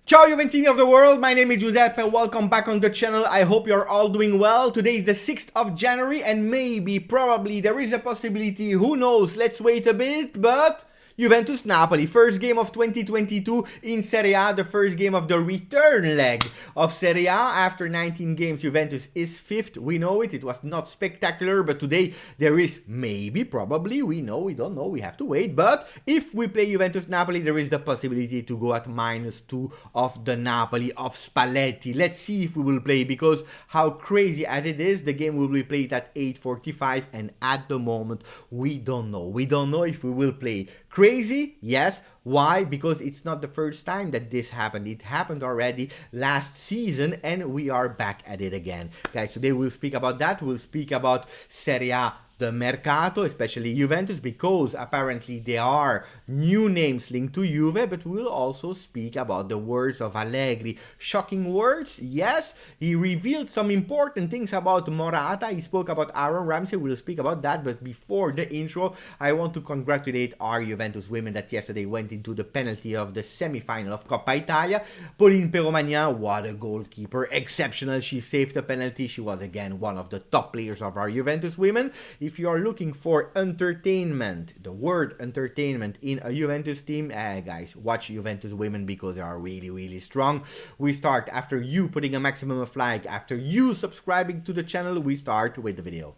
Ciao Juventini of the world, my name is Giuseppe and welcome back on the channel. I hope you're all doing well. Today is the 6th of January and maybe, probably, there is a possibility, who knows, let's wait a bit, but Juventus Napoli, first game of 2022 in Serie A, the first game of the return leg of Serie A. After 19 games, Juventus is 5th. We know it, it was not spectacular, but today there is maybe, probably, we don't know, we have to wait. But if we play Juventus Napoli, there is the possibility to go at -2 of the Napoli of Spalletti. Let's see if we will play, because how crazy as it is, the game will be played at 8:45 and at the moment we don't know. We don't know if we will play. Crazy? Yes. Why? Because it's not the first time that this happened. It happened already last season and we are back at it again. Guys, today we'll speak about that. We'll speak about Serie A, the Mercato, especially Juventus, because apparently there are new names linked to Juve, but we'll also speak about the words of Allegri. Shocking words, yes. He revealed some important things about Morata. He spoke about Aaron Ramsey. We'll speak about that, but before the intro, I want to congratulate our Juventus women that yesterday went into the penalty of the semi-final of Coppa Italia. Pauline Perromagnan, what a goalkeeper, exceptional. She saved the penalty. She was again one of the top players of our Juventus women. If you are looking for entertainment, the word entertainment in a Juventus team, guys, watch Juventus women because they are really strong. We start after you putting a maximum of like, after you subscribing to the channel, we start with the video.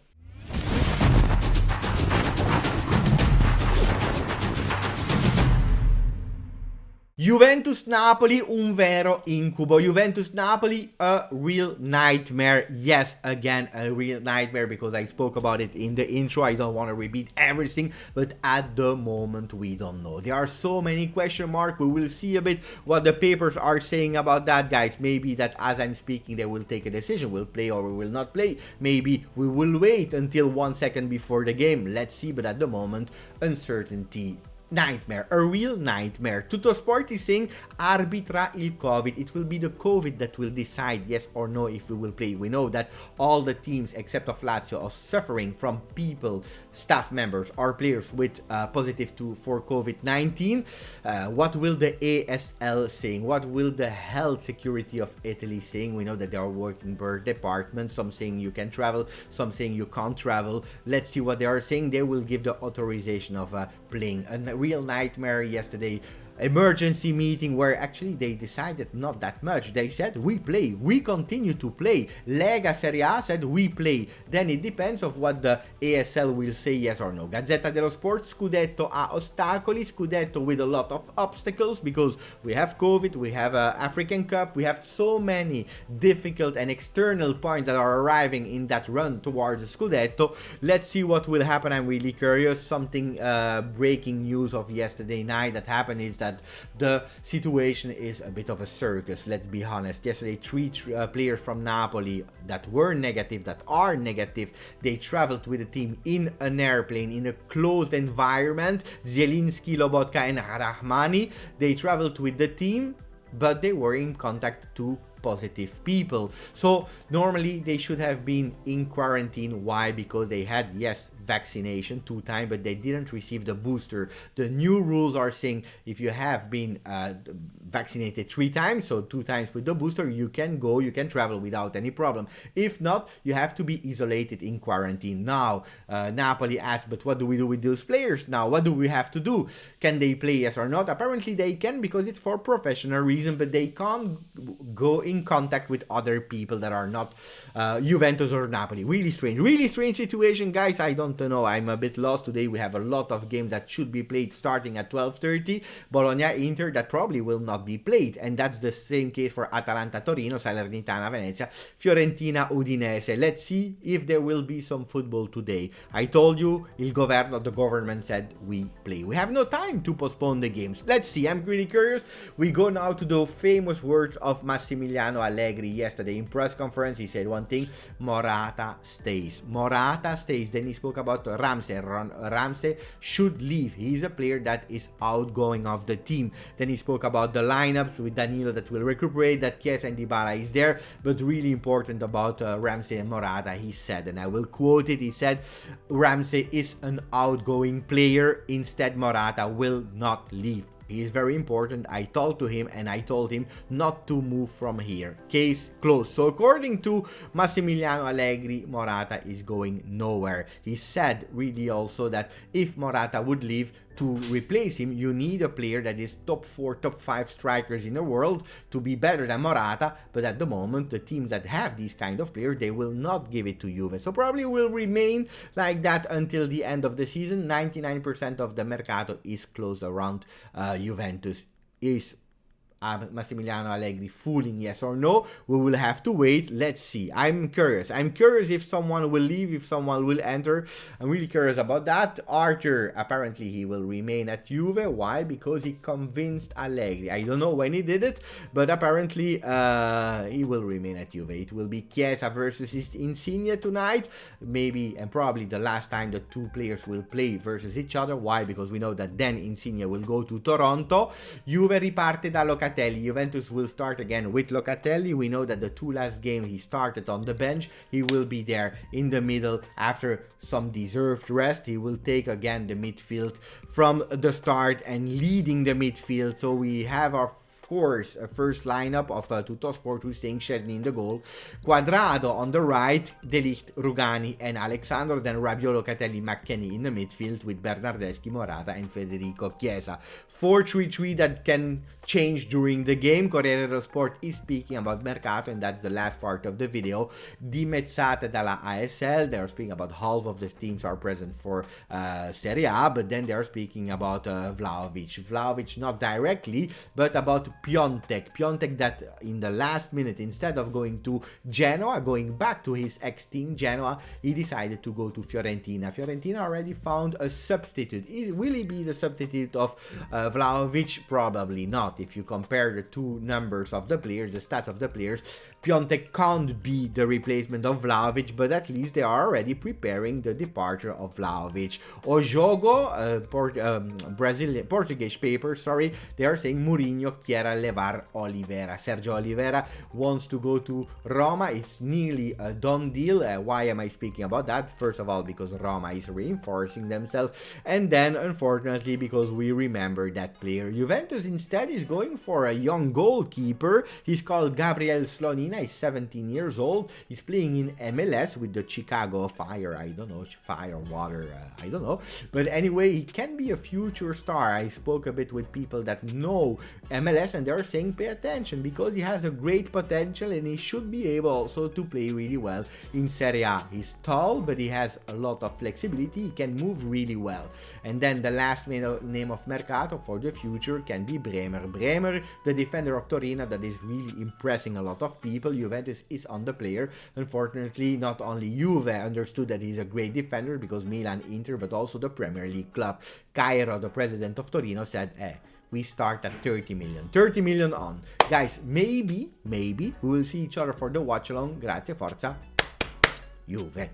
Juventus Napoli, un vero incubo. Juventus Napoli, a real nightmare. Yes, again, a real nightmare, because I spoke about it in the intro. I don't want to repeat everything, but at the moment we don't know. There are so many question marks. We will see a bit what the papers are saying about that, guys. Maybe that as I'm speaking, they will take a decision. We'll play or we will not play. Maybe we will wait until 1 second before the game. Let's see, but at the moment, uncertainty. Nightmare, a real nightmare. Tuttosport is saying arbitra il Covid. It will be the Covid that will decide yes or no if we will play. We know that all the teams except of Lazio are suffering from people, staff members or players with positive for COVID-19. What will the ASL saying? What will the health security of Italy saying? We know that they are working per department. Some saying you can travel, some saying you can't travel. Let's see what they are saying. They will give the authorization of playing. A real nightmare yesterday. Emergency meeting where actually they decided not that much. They said we play, we continue to play. Lega Serie A said we play. Then it depends of what the ASL will say, yes or no. Gazzetta dello Sport, Scudetto a ostacoli. Scudetto with a lot of obstacles because we have COVID, we have African Cup, we have so many difficult and external points that are arriving in that run towards the Scudetto. Let's see what will happen. I'm really curious. Something breaking news of yesterday night that happened is that the situation is a bit of a circus, let's be honest. Yesterday, three players from Napoli that were negative, that are negative, they traveled with the team in an airplane in a closed environment. Zielinski, Lobotka and Rahmani, they traveled with the team, but they were in contact to positive people. So normally they should have been in quarantine. Why? Because they had, yes, vaccination 2 times, but they didn't receive the booster. The new rules are saying if you have been vaccinated 3 times, so 2 times with the booster, you can go, you can travel without any problem. If not, you have to be isolated in quarantine. Now, Napoli asked, but what do we do with those players now? What do we have to do? Can they play, yes or not? Apparently they can, because it's for professional reason, but they can't go in contact with other people that are not Juventus or Napoli. Really strange situation, guys. I don't know, I'm a bit lost today. We have a lot of games that should be played starting at 12:30. Bologna Inter that probably will not be played, and that's the same case for Atalanta Torino, Salernitana Venezia, Fiorentina Udinese. Let's see if there will be some football today. I told you, the government said we play. We have no time to postpone the games. Let's see, I'm really curious. We go now to the famous words of Massimiliano Allegri yesterday in press conference. He said one thing: Morata stays. Morata stays. Then he spoke about Ramsey. Ramsey should leave. He's a player that is outgoing of the team. Then he spoke about the lineups with Danilo that will recuperate, that Chiesa and Dybala is there. But really important about Ramsey and Morata, he said, and I will quote it, he said, Ramsey is an outgoing player. Instead, Morata will not leave. He is very important. I talked to him and I told him not to move from here. Case closed. So according to Massimiliano Allegri, Morata is going nowhere. He said really also that if Morata would leave, to replace him, you need a player that is top 4, top 5 strikers in the world to be better than Morata. But at the moment, the teams that have these kind of players, they will not give it to Juve. So probably will remain like that until the end of the season. 99% of the Mercato is closed around Juventus. Is Massimiliano Allegri fooling, yes or no? We will have to wait. Let's see. I'm curious if someone will leave, if someone will enter. I'm really curious about that. Arthur, apparently he will remain at Juve. Why? Because he convinced Allegri. I don't know when he did it, but apparently he will remain at Juve. It will be Chiesa versus Insigne tonight, maybe and probably the last time the two players will play versus each other. Why? Because we know that then Insigne will go to Toronto. Juve riparte da Locatelli. Juventus will start again with Locatelli. We know that the two last games he started on the bench. He will be there in the middle after some deserved rest. He will take again the midfield from the start and leading the midfield. So we have our course, a first lineup of Tuttosport who's saying Szczesny in the goal, Quadrado on the right, De Ligt, Rugani and Alexandro, then Rabiot, Locatelli, McKennie in the midfield with Bernardeschi, Morata and Federico Chiesa. 4-3-3 that can change during the game. Corriere dello Sport is speaking about Mercato, and that's the last part of the video. Dimezzate dalla ASL, they're speaking about half of the teams are present for Serie A, but then they're speaking about Vlahovic not directly, but about Piontek that in the last minute, instead of going to Genoa, going back to his ex-team Genoa, he decided to go to Fiorentina. Fiorentina already found a substitute. Will he be the substitute of Vlahovic? Probably not. If you compare the two numbers of the players, the stats of the players, Piontek can't be the replacement of Vlahovic, but at least they are already preparing the departure of Vlahovic. O Jogo, Portuguese paper, sorry, they are saying Mourinho quiere levar Oliveira. Sergio Oliveira wants to go to Roma. It's nearly a done deal. Why am I speaking about that? First of all, because Roma is reinforcing themselves, and then unfortunately because we remember that player. Juventus instead is going for a young goalkeeper. He's called Gabriel Slonina. He's 17 years old. He's playing in MLS with the Chicago Fire. I don't know, fire, water, I don't know. But anyway, he can be a future star. I spoke a bit with people that know MLS, and they're saying pay attention because he has a great potential and he should be able also to play really well in Serie A. He's tall, but he has a lot of flexibility. He can move really well. And then the last name of Mercato for the future can be Bremer. Bremer, the defender of Torino that is really impressing a lot of people. Juventus is on the player. Unfortunately, not only Juve understood that he's a great defender because Milan, Inter, but also the Premier League club. Cairo, the president of Torino, said, we start at 30 million. 30 million on. Guys, maybe we will see each other for the watch along. Grazie, forza, Juve.